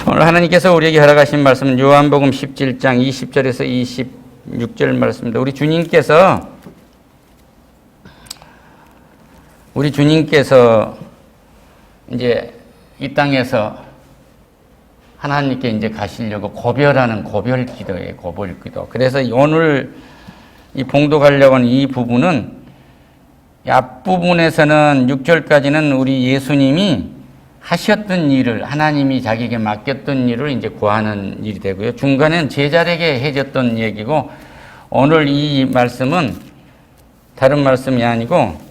오늘 하나님께서 우리에게 허락하신 말씀은 요한복음 17장 20절에서 26절 말씀입니다. 우리 주님께서 이제 이 땅에서 하나님께 이제 가시려고 고별하는 고별 기도예요. 고별 기도. 그래서 오늘 이 봉독하려고 하는 이 부분은 앞부분에서는 6절까지는 우리 예수님이 하셨던 일을, 하나님이 자기에게 맡겼던 일을 이제 구하는 일이 되고요. 중간에는 제자에게 해줬던 얘기고, 오늘 이 말씀은 다른 말씀이 아니고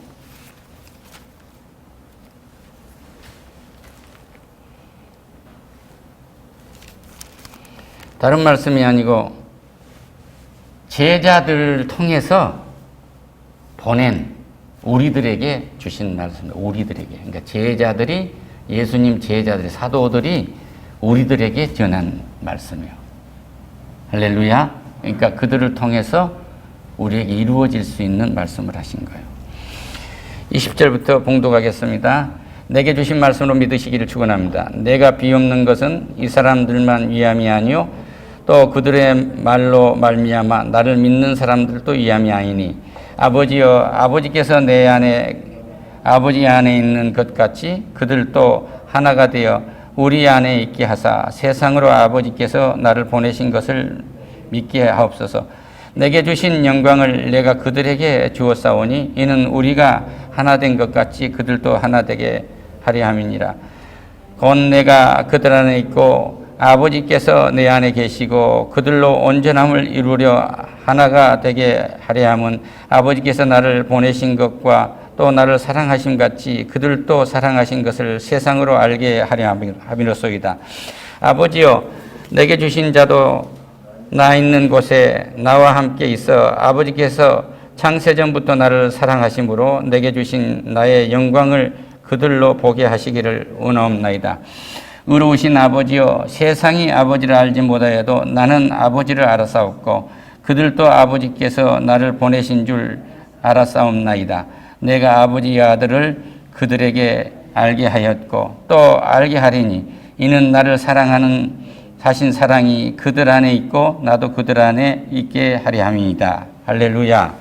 제자들을 통해서 보낸 우리들에게 주신 말씀입니다. 우리들에게. 그러니까 제자들이, 예수님 제자들이, 사도들이 우리들에게 전한 말씀이에요. 할렐루야. 그러니까 그들을 통해서 우리에게 이루어질 수 있는 말씀을 하신 거예요. 20절부터 봉독하겠습니다. 내게 주신 말씀으로 믿으시기를 축원합니다. 내가 비옵는 것은 이 사람들만 위함이 아니요 또 그들의 말로 말미암아 나를 믿는 사람들도 위함이 아니니 아버지여, 아버지께서 아버지 안에 있는 것 같이 그들도 하나가 되어 우리 안에 있게 하사 세상으로 아버지께서 나를 보내신 것을 믿게 하옵소서. 내게 주신 영광을 내가 그들에게 주었사오니 이는 우리가 하나 된 것 같이 그들도 하나 되게 하려 함이니라. 곧 내가 그들 안에 있고 아버지께서 내 안에 계시고 그들로 온전함을 이루려 하나가 되게 하려 함은 아버지께서 나를 보내신 것과 또 나를 사랑하심 같이 그들도 사랑하신 것을 세상으로 알게 하려 함이로소이다. 아버지여, 내게 주신 자도 나 있는 곳에 나와 함께 있어 아버지께서 창세전부터 나를 사랑하심으로 내게 주신 나의 영광을 그들로 보게 하시기를 원하옵나이다. 의로우신 아버지여, 세상이 아버지를 알지 못하여도 나는 아버지를 알았사옵고 그들도 아버지께서 나를 보내신 줄 알았사옵나이다. 내가 아버지의 아들을 그들에게 알게 하였고 또 알게 하리니 이는 나를 사랑하는 하신 사랑이 그들 안에 있고 나도 그들 안에 있게 하려 함이니이다. 할렐루야.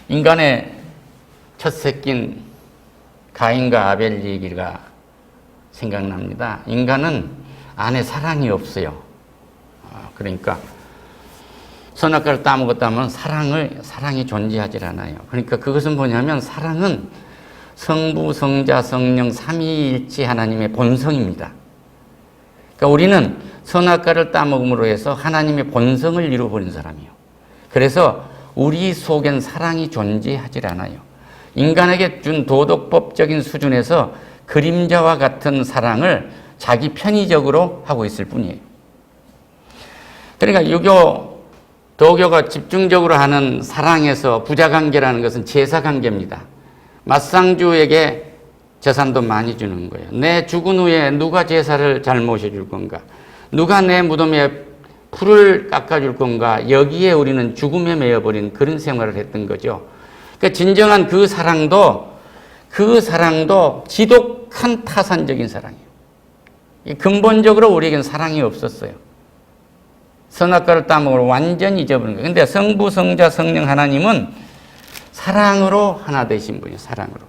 인간의 첫 새끼인 가인과 아벨 얘기가 생각납니다. 인간은 안에 사랑이 없어요. 그러니까 선악과를 따먹었다면 사랑이 존재하지 않아요. 그러니까 그것은 뭐냐면 사랑은 성부, 성자, 성령 삼위일체 하나님의 본성입니다. 그러니까 우리는 선악과를 따먹음으로 해서 하나님의 본성을 잃어버린 사람이에요. 그래서 우리 속엔 사랑이 존재하지 않아요. 인간에게 준 도덕법적인 수준에서 그림자와 같은 사랑을 자기 편의적으로 하고 있을 뿐이에요. 그러니까 유교, 도교가 집중적으로 하는 사랑에서 부자관계라는 것은 제사관계입니다. 맞상주에게 재산도 많이 주는 거예요. 내 죽은 후에 누가 제사를 잘 모셔줄 건가? 누가 내 무덤에 풀을 깎아줄 건가? 여기에 우리는 죽음에 매여버린 그런 생활을 했던 거죠. 그러니까 진정한 그 사랑도 지독한 타산적인 사랑이에요. 근본적으로 우리에게는 사랑이 없었어요. 선악과를 따먹으러 완전히 잊어버린 거예요. 근데 성부, 성자, 성령 하나님은 사랑으로 하나 되신 분이에요. 사랑으로.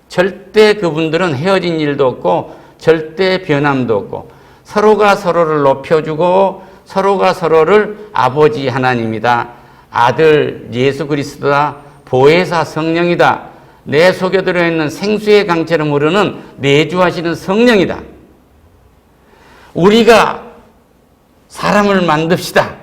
절대 그분들은 헤어진 일도 없고 절대 변함도 없고 서로가 서로를 높여주고 서로가 서로를 아버지 하나님이다. 아들 예수 그리스도다. 보혜사 성령이다. 내 속에 들어있는 생수의 강처럼 흐르는 내주하시는 성령이다. 우리가 사람을 만듭시다.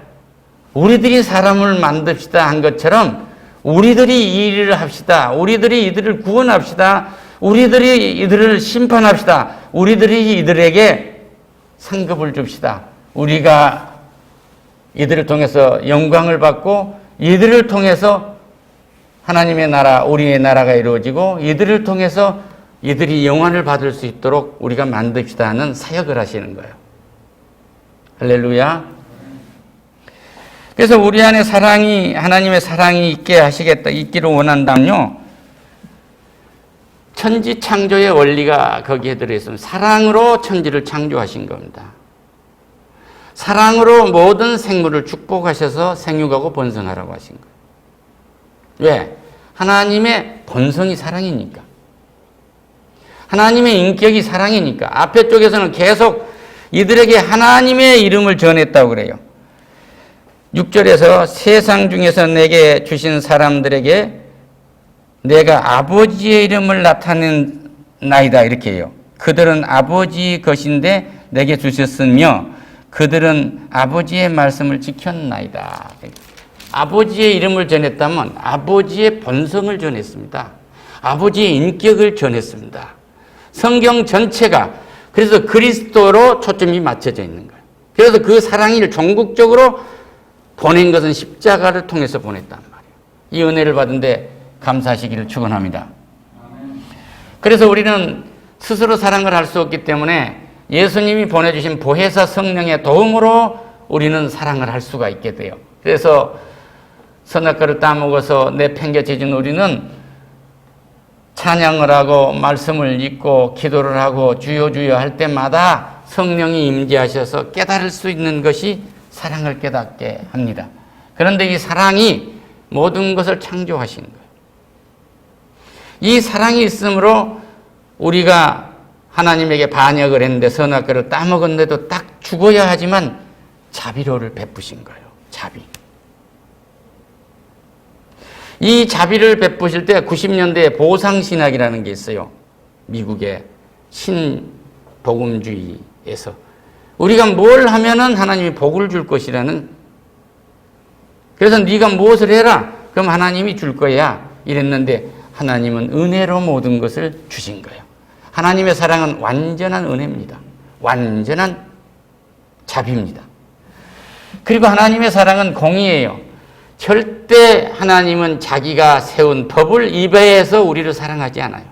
우리들이 사람을 만듭시다 한 것처럼 우리들이 이 일을 합시다. 우리들이 이들을 구원합시다. 우리들이 이들을 심판합시다. 우리들이 이들에게 상급을 줍시다. 우리가 이들을 통해서 영광을 받고 이들을 통해서 하나님의 나라, 우리의 나라가 이루어지고 이들을 통해서 이들이 영원을 받을 수 있도록 우리가 만듭시다 하는 사역을 하시는 거예요. 할렐루야. 그래서 우리 안에 하나님의 사랑이 있기를 원한다면요. 천지 창조의 원리가 거기에 들어있습니다. 사랑으로 천지를 창조하신 겁니다. 사랑으로 모든 생물을 축복하셔서 생육하고 번성하라고 하신 거예요. 왜? 하나님의 본성이 사랑이니까. 하나님의 인격이 사랑이니까. 앞에 쪽에서는 계속 이들에게 하나님의 이름을 전했다고 그래요. 6절에서 세상 중에서 내게 주신 사람들에게 내가 아버지의 이름을 나타낸나이다 이렇게 해요. 그들은 아버지 것인데 내게 주셨으며 그들은 아버지의 말씀을 지켰나이다. 아버지의 이름을 전했다면 아버지의 본성을 전했습니다. 아버지의 인격을 전했습니다. 성경 전체가 그래서 그리스도로 초점이 맞춰져 있는 거예요. 그래서 그 사랑을 전국적으로 보낸 것은 십자가를 통해서 보냈단 말이에요. 이 은혜를 받은 데 감사하시기를 축원합니다. 그래서 우리는 스스로 사랑을 할 수 없기 때문에 예수님이 보내주신 보혜사 성령의 도움으로 우리는 사랑을 할 수가 있게 돼요. 그래서 선악과를 따먹어서 내팽개쳐진 우리는 찬양을 하고 말씀을 읽고 기도를 하고 주여 주여 할 때마다 성령이 임재하셔서 깨달을 수 있는 것이 사랑을 깨닫게 합니다. 그런데 이 사랑이 모든 것을 창조하신 거예요. 이 사랑이 있으므로 우리가 하나님에게 반역을 했는데 선악과를 따먹었는데도 딱 죽어야 하지만 자비로를 베푸신 거예요. 자비. 이 자비를 베푸실 때 90년대에 보상신학이라는 게 있어요. 미국의 신복음주의에서. 우리가 뭘 하면은 하나님이 복을 줄 것이라는, 그래서 네가 무엇을 해라 그럼 하나님이 줄 거야 이랬는데 하나님은 은혜로 모든 것을 주신 거예요. 하나님의 사랑은 완전한 은혜입니다. 완전한 자비입니다. 그리고 하나님의 사랑은 공의예요. 절대 하나님은 자기가 세운 법을 위배해서 우리를 사랑하지 않아요.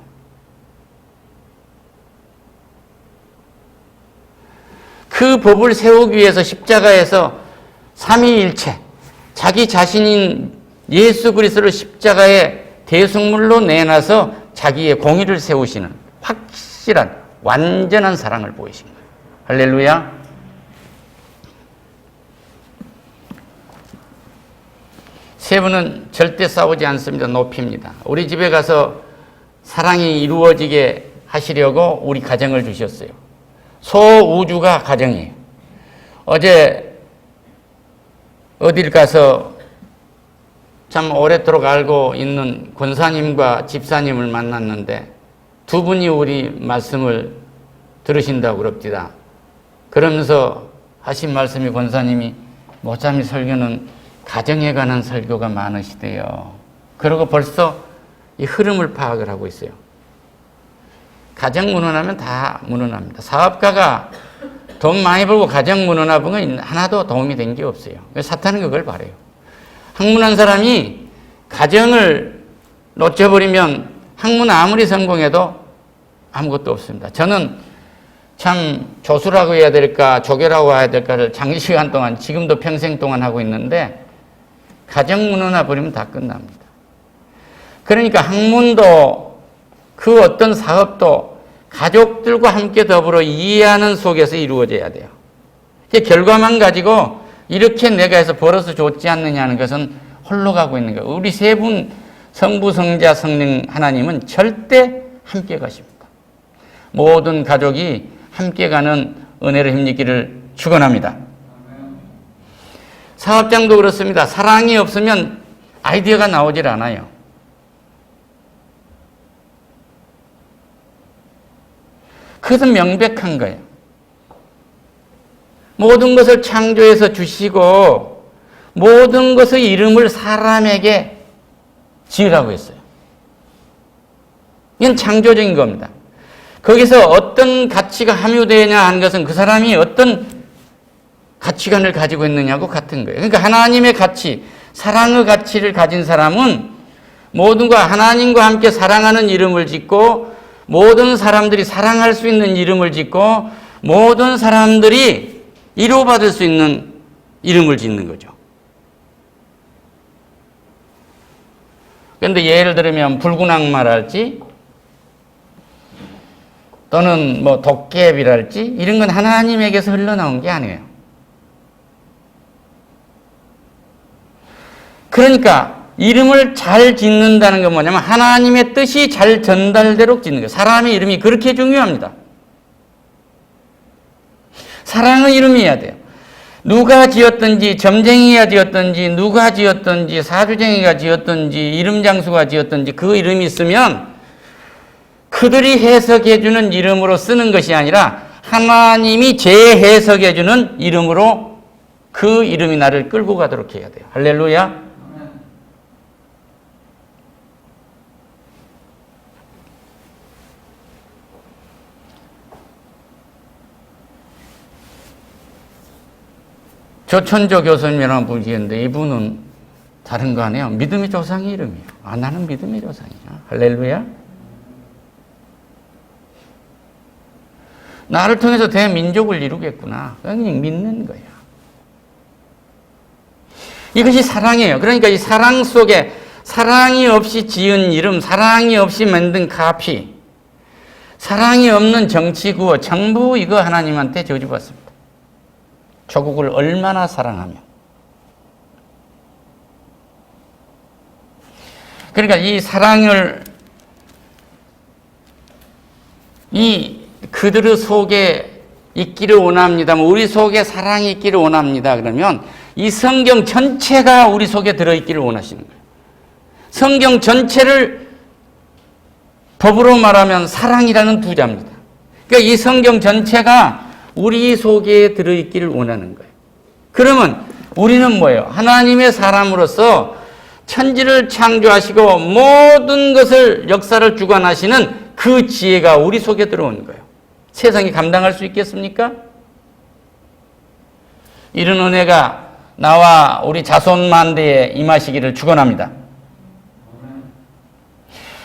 그 법을 세우기 위해서 십자가에서 삼위일체, 자기 자신인 예수 그리스도를 십자가에 대속물로 내놔서 자기의 공의를 세우시는 확실한 완전한 사랑을 보이신 거예요. 할렐루야. 세 분은 절대 싸우지 않습니다. 높입니다. 우리 집에 가서 사랑이 이루어지게 하시려고 우리 가정을 주셨어요. 소우주가 가정이에요. 어제 어딜 가서 참 오래도록 알고 있는 권사님과 집사님을 만났는데 두 분이 우리 말씀을 들으신다고 그럽니다. 그러면서 하신 말씀이 권사님이 모짜미 설교는 가정에 관한 설교가 많으시대요. 그러고 벌써 이 흐름을 파악을 하고 있어요. 가정 무너나면 다 무너납니다. 사업가가 돈 많이 벌고 가정 무너나 본 건 하나도 도움이 된 게 없어요. 사탄은 그걸 바래요. 학문한 사람이 가정을 놓쳐버리면 학문 아무리 성공해도 아무것도 없습니다. 저는 참 조수라고 해야 될까 조교라고 해야 될까를 장시간 동안 지금도 평생 동안 하고 있는데 가정 무너나 버리면 다 끝납니다. 그러니까 학문도 그 어떤 사업도 가족들과 함께 더불어 이해하는 속에서 이루어져야 돼요. 결과만 가지고 이렇게 내가 해서 벌어서 좋지 않느냐는 것은 홀로 가고 있는 거예요. 우리 세 분 성부, 성자, 성령 하나님은 절대 함께 가십니다. 모든 가족이 함께 가는 은혜를 힘입기를 축원합니다. 사업장도 그렇습니다. 사랑이 없으면 아이디어가 나오질 않아요. 그것은 명백한 거예요. 모든 것을 창조해서 주시고 모든 것의 이름을 사람에게 지으라고 했어요. 이건 창조적인 겁니다. 거기서 어떤 가치가 함유되냐 하는 것은 그 사람이 어떤 가치관을 가지고 있느냐고 같은 거예요. 그러니까 하나님의 가치, 사랑의 가치를 가진 사람은 모든가 하나님과 함께 사랑하는 이름을 짓고 모든 사람들이 사랑할 수 있는 이름을 짓고 모든 사람들이 위로받을 수 있는 이름을 짓는 거죠. 그런데 예를 들면 붉은 악마랄지 또는 뭐 도깨비랄지 이런 건 하나님에게서 흘러나온 게 아니에요. 그러니까 이름을 잘 짓는다는 건 뭐냐면 하나님의 뜻이 잘 전달되도록 짓는 거예요. 사람의 이름이 그렇게 중요합니다. 사랑의 이름이어야 돼요. 누가 지었든지, 점쟁이가 지었든지, 누가 지었든지, 사주쟁이가 지었든지, 이름 장수가 지었든지 그 이름이 있으면 그들이 해석해주는 이름으로 쓰는 것이 아니라 하나님이 재해석해주는 이름으로 그 이름이 나를 끌고 가도록 해야 돼요. 할렐루야. 조천조 교수님이라는 분이 있는데 이분은 다른 거 아니에요. 믿음의 조상의 이름이에요. 아, 나는 믿음의 조상이야. 할렐루야. 나를 통해서 대민족을 이루겠구나. 그냥 믿는 거야. 이것이 사랑이에요. 그러니까 이 사랑 속에 사랑이 없이 지은 이름, 사랑이 없이 만든 카피, 사랑이 없는 정치구호 전부 이거 하나님한테 저주받습니다. 조국을 얼마나 사랑하며. 그러니까 이 사랑을 그들의 속에 있기를 원합니다만 우리 속에 사랑이 있기를 원합니다. 그러면 이 성경 전체가 우리 속에 들어있기를 원하시는 거예요. 성경 전체를 법으로 말하면 사랑이라는 두 자입니다. 그러니까 이 성경 전체가 우리 속에 들어있기를 원하는 거예요. 그러면 우리는 뭐예요? 하나님의 사람으로서 천지를 창조하시고 모든 것을 역사를 주관하시는 그 지혜가 우리 속에 들어온 거예요. 세상이 감당할 수 있겠습니까? 이런 은혜가 나와 우리 자손만대에 임하시기를 축원합니다.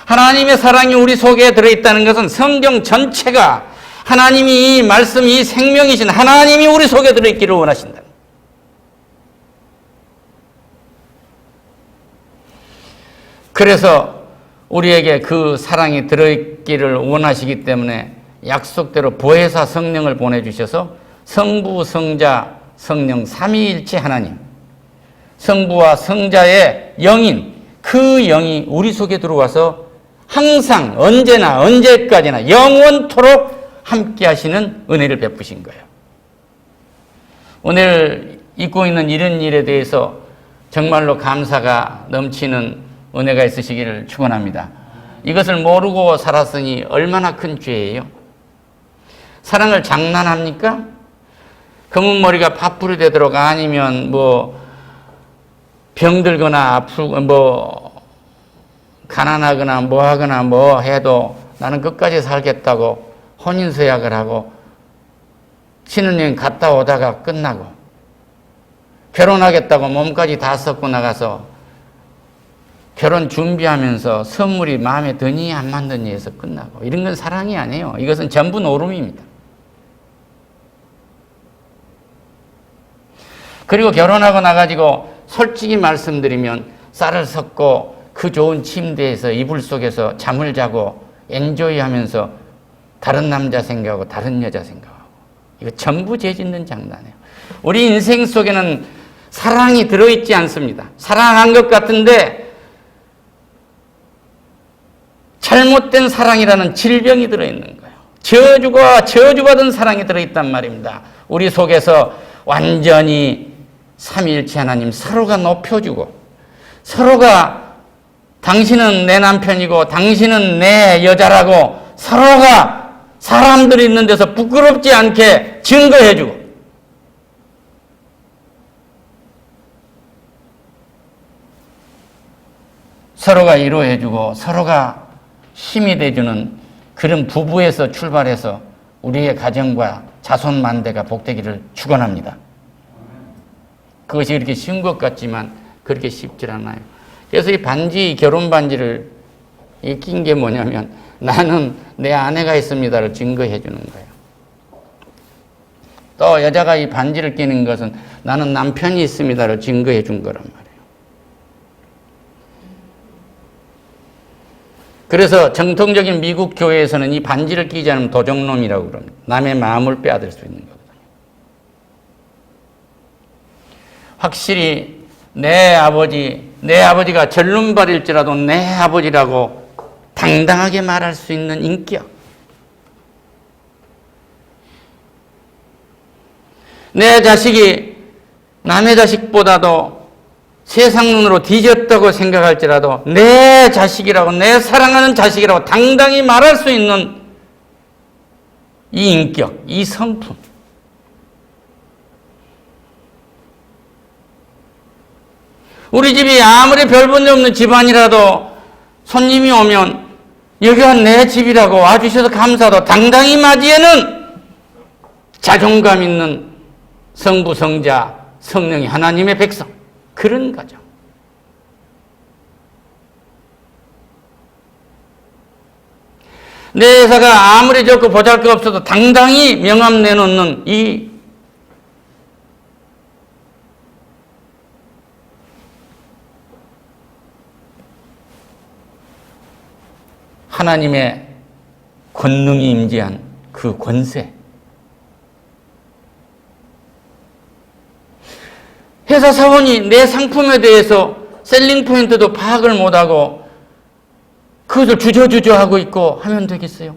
하나님의 사랑이 우리 속에 들어있다는 것은 성경 전체가 하나님이 이 말씀이 이 생명이신 하나님이 우리 속에 들어있기를 원하신다. 그래서 우리에게 그 사랑이 들어있기를 원하시기 때문에 약속대로 보혜사 성령을 보내주셔서 성부, 성자, 성령 삼위일체 하나님, 성부와 성자의 영인, 그 영이 우리 속에 들어와서 항상 언제나 언제까지나 영원토록 함께 하시는 은혜를 베푸신 거예요. 오늘 잊고 있는 이런 일에 대해서 정말로 감사가 넘치는 은혜가 있으시기를 축원합니다. 이것을 모르고 살았으니 얼마나 큰 죄예요. 사랑을 장난합니까? 검은 머리가 팥불이 되도록 아니면 병들거나 아프고 가난하거나 하거나 해도 나는 끝까지 살겠다고 혼인서약을 하고 신혼여행 갔다 오다가 끝나고 결혼하겠다고 몸까지 다 썩고 나가서 결혼 준비하면서 선물이 마음에 드니 안 맞느니 해서 끝나고 이런 건 사랑이 아니에요. 이것은 전부 노름입니다. 그리고 결혼하고 나가지고 솔직히 말씀드리면 쌀을 섞고 그 좋은 침대에서 이불 속에서 잠을 자고 엔조이하면서 다른 남자 생각하고 다른 여자 생각하고 이거 전부 죄 짓는 장난이에요. 우리 인생 속에는 사랑이 들어있지 않습니다. 사랑한 것 같은데 잘못된 사랑이라는 질병이 들어있는 거예요. 저주가 저주받은 사랑이 들어있단 말입니다. 우리 속에서 완전히 삼위일체 하나님 서로가 높여주고 서로가 당신은 내 남편이고 당신은 내 여자라고 서로가 사람들이 있는 데서 부끄럽지 않게 증거해주고 서로가 위로해주고 서로가 힘이 돼주는 그런 부부에서 출발해서 우리의 가정과 자손만대가 복되기를 축원합니다. 그것이 그렇게 쉬운 것 같지만 그렇게 쉽지 않아요. 그래서 이 반지, 결혼 반지를 낀 게 뭐냐면 나는 내 아내가 있습니다를 증거해 주는 거예요. 또 여자가 이 반지를 끼는 것은 나는 남편이 있습니다를 증거해 준 거란 말이에요. 그래서 정통적인 미국 교회에서는 이 반지를 끼지 않으면 도적놈이라고 그럽니다. 남의 마음을 빼앗을 수 있는 거거든요. 확실히 내 아버지가 절름발일지라도 내 아버지라고 당당하게 말할 수 있는 인격. 내 자식이 남의 자식보다도 세상 눈으로 뒤졌다고 생각할지라도 내 자식이라고, 내 사랑하는 자식이라고 당당히 말할 수 있는 이 인격, 이 성품. 우리 집이 아무리 별 본 일 없는 집안이라도 손님이 오면 여기가 내 집이라고 와주셔서 감사하다고 당당히 맞이에는 자존감 있는 성부, 성자, 성령이 하나님의 백성. 그런 거죠. 내 회사가 아무리 좋고 보잘것없어도 당당히 명함 내놓는 이 하나님의 권능이 임재한 그 권세. 회사 사원이 내 상품에 대해서 셀링 포인트도 파악을 못하고 그것을 주저주저하고 있고 하면 되겠어요?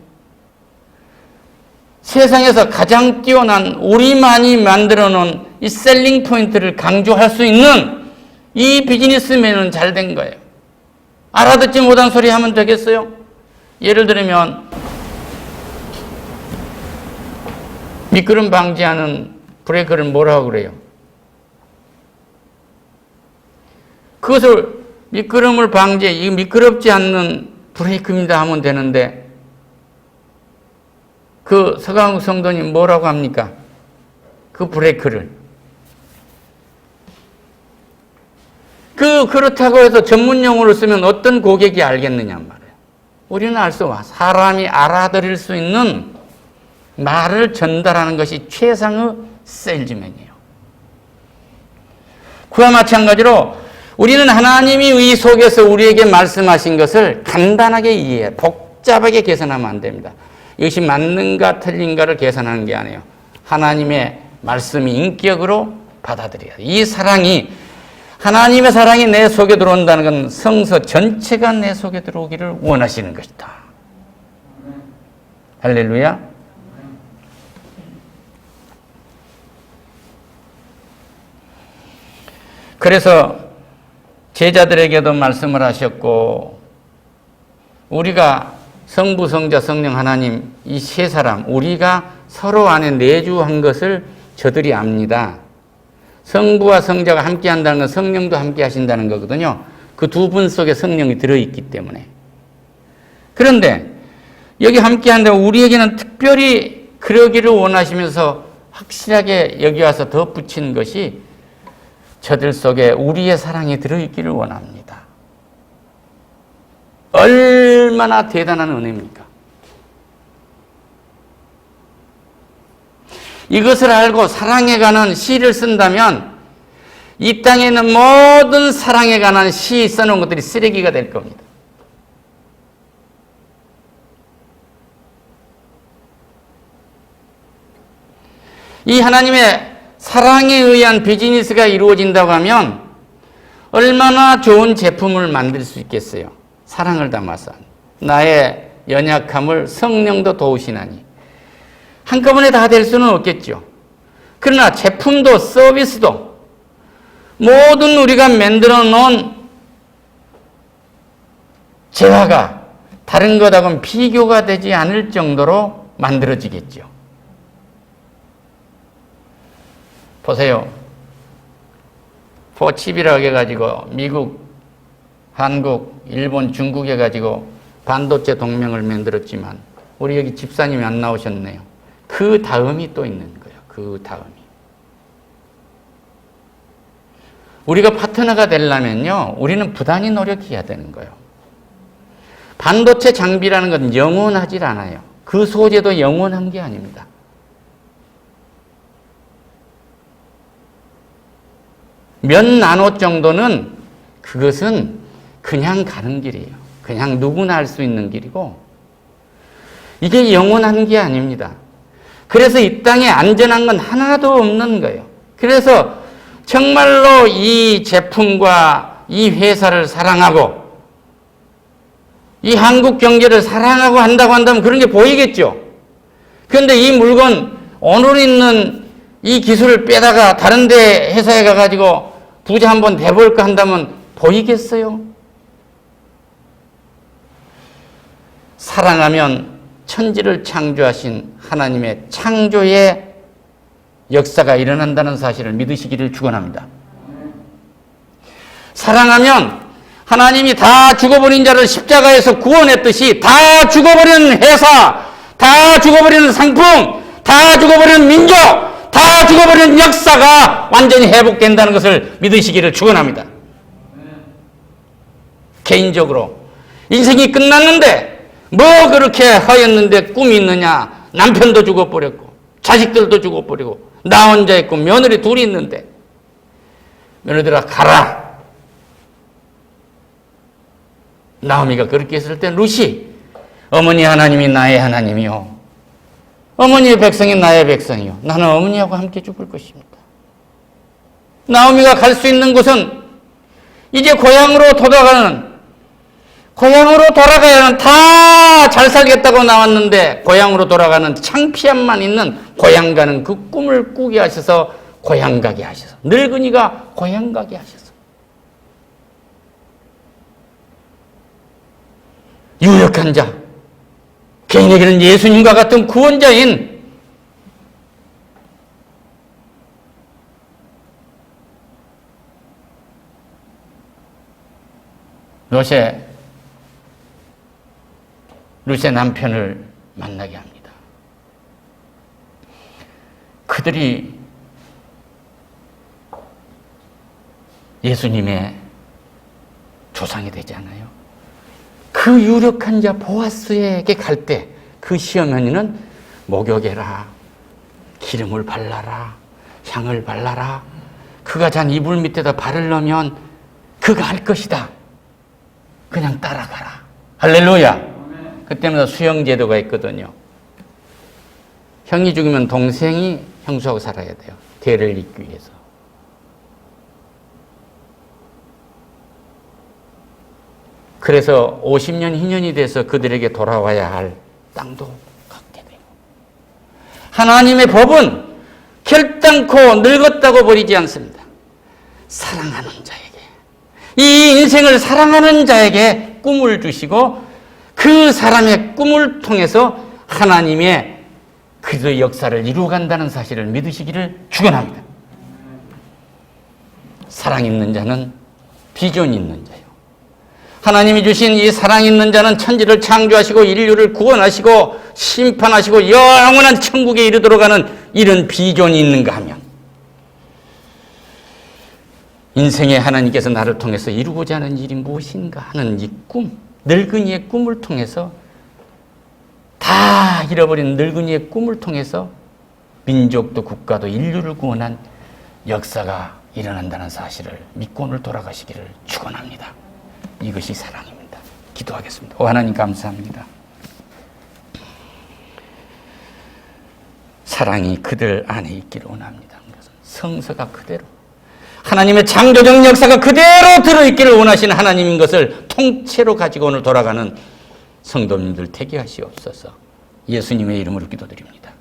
세상에서 가장 뛰어난 우리만이 만들어 놓은 이 셀링 포인트를 강조할 수 있는 이 비즈니스맨은 잘 된 거예요. 알아듣지 못한 소리 하면 되겠어요? 예를 들면 미끄럼 방지하는 브레이크를 뭐라고 그래요? 그것을 미끄럼을 방지해, 이 미끄럽지 않는 브레이크입니다 하면 되는데 그 서강욱 성도님 뭐라고 합니까? 그 브레이크를. 그렇다고 해서 전문 용어를 쓰면 어떤 고객이 알겠느냐 말이에요. 우리는 알 수 없어. 사람이 알아들을 수 있는 말을 전달하는 것이 최상의 세일즈맨이에요. 그와 마찬가지로 우리는 하나님이 이 속에서 우리에게 말씀하신 것을 간단하게 이해해, 복잡하게 계산하면 안 됩니다. 이것이 맞는가 틀린가를 계산하는 게 아니에요. 하나님의 말씀이 인격으로 받아들여야 돼요. 이 사랑이, 하나님의 사랑이 내 속에 들어온다는 건 성서 전체가 내 속에 들어오기를 원하시는 것이다. 할렐루야. 그래서 제자들에게도 말씀을 하셨고 우리가 성부, 성자, 성령 하나님 이 세 사람 우리가 서로 안에 내주한 것을 저들이 압니다. 성부와 성자가 함께 한다는 건 성령도 함께 하신다는 거거든요. 그 두 분 속에 성령이 들어있기 때문에. 그런데 여기 함께 한다고 우리에게는 특별히 그러기를 원하시면서 확실하게 여기 와서 덧붙인 것이 저들 속에 우리의 사랑이 들어있기를 원합니다. 얼마나 대단한 은혜입니까? 이것을 알고 사랑에 관한 시를 쓴다면 이 땅에 있는 모든 사랑에 관한 시 써놓은 것들이 쓰레기가 될 겁니다. 이 하나님의 사랑에 의한 비즈니스가 이루어진다고 하면 얼마나 좋은 제품을 만들 수 있겠어요. 사랑을 담아서 나의 연약함을 성령도 도우시나니 한꺼번에 다 될 수는 없겠죠. 그러나 제품도 서비스도 모든 우리가 만들어 놓은 재화가 다른 것하고는 비교가 되지 않을 정도로 만들어지겠죠. 보세요. 포칩이라고 해가지고 미국, 한국, 일본, 중국 해가지고 반도체 동맹을 만들었지만 우리 여기 집사님이 안 나오셨네요. 그 다음이 또 있는 거예요. 그 다음이. 우리가 파트너가 되려면요. 우리는 부단히 노력해야 되는 거예요. 반도체 장비라는 건 영원하지 않아요. 그 소재도 영원한 게 아닙니다. 몇 나노 정도는 그것은 그냥 가는 길이에요. 그냥 누구나 할 수 있는 길이고 이게 영원한 게 아닙니다. 그래서 이 땅에 안전한 건 하나도 없는 거예요. 그래서 정말로 이 제품과 이 회사를 사랑하고 이 한국 경제를 사랑하고 한다고 한다면 그런 게 보이겠죠. 그런데 이 물건 오늘 있는 이 기술을 빼다가 다른 데 회사에 가가지고 부자 한번 돼볼까 한다면 보이겠어요? 사랑하면 천지를 창조하신 하나님의 창조의 역사가 일어난다는 사실을 믿으시기를 축원합니다. 사랑하면 하나님이 다 죽어버린 자를 십자가에서 구원했듯이 다 죽어버린 회사, 다 죽어버리는 상품, 다 죽어버리는 민족, 다 죽어버리는 역사가 완전히 회복된다는 것을 믿으시기를 축원합니다. 개인적으로 인생이 끝났는데 뭐 그렇게 하였는데 꿈이 있느냐. 남편도 죽어버렸고 자식들도 죽어버리고 나 혼자 있고 며느리 둘이 있는데 며느리들아 가라. 나오미가 그렇게 했을 때 루시 어머니 하나님이 나의 하나님이요 어머니의 백성이 나의 백성이요 나는 어머니하고 함께 죽을 것입니다. 나오미가 갈 수 있는 곳은 이제 고향으로 돌아가야 하는 다 잘 살겠다고 나왔는데 고향으로 돌아가는 창피함만 있는 고향 가는 그 꿈을 꾸게 하셔서 고향 가게 하셔서 늙은이가 고향 가게 하셔서 유력한 자, 개인에게는 예수님과 같은 구원자인 루시의 남편을 만나게 합니다. 그들이 예수님의 조상이 되잖아요. 그 유력한 자 보아스에게 갈 때 그 시어머니는 목욕해라, 기름을 발라라, 향을 발라라. 그가 잔 이불 밑에다 발을 넣으면 그가 할 것이다. 그냥 따라가라. 할렐루야. 그때마다 수형제도가 있거든요. 형이 죽으면 동생이 형수하고 살아야 돼요. 대를 잇기 위해서. 그래서 50년, 희년이 돼서 그들에게 돌아와야 할 땅도 갖게 돼요. 하나님의 법은 결단코 늙었다고 버리지 않습니다. 사랑하는 자에게, 이 인생을 사랑하는 자에게 꿈을 주시고 그 사람의 꿈을 통해서 하나님의 그의 역사를 이루어간다는 사실을 믿으시기를 축원합니다. 사랑 있는 자는 비전 있는 자요. 하나님이 주신 이 사랑 있는 자는 천지를 창조하시고 인류를 구원하시고 심판하시고 영원한 천국에 이르도록 하는 이런 비전이 있는가 하면 인생에 하나님께서 나를 통해서 이루고자 하는 일이 무엇인가 하는 이 꿈, 늙은이의 꿈을 통해서 다 잃어버린 늙은이의 꿈을 통해서 민족도 국가도 인류를 구원한 역사가 일어난다는 사실을 믿고 오늘 돌아가시기를 축원합니다. 이것이 사랑입니다. 기도하겠습니다. 오 하나님 감사합니다. 사랑이 그들 안에 있기를 원합니다. 성서가 그대로 하나님의 창조적 역사가 그대로 들어있기를 원하시는 하나님인 것을 통째로 가지고 오늘 돌아가는 성도님들 되게 하시옵소서. 예수님의 이름으로 기도드립니다.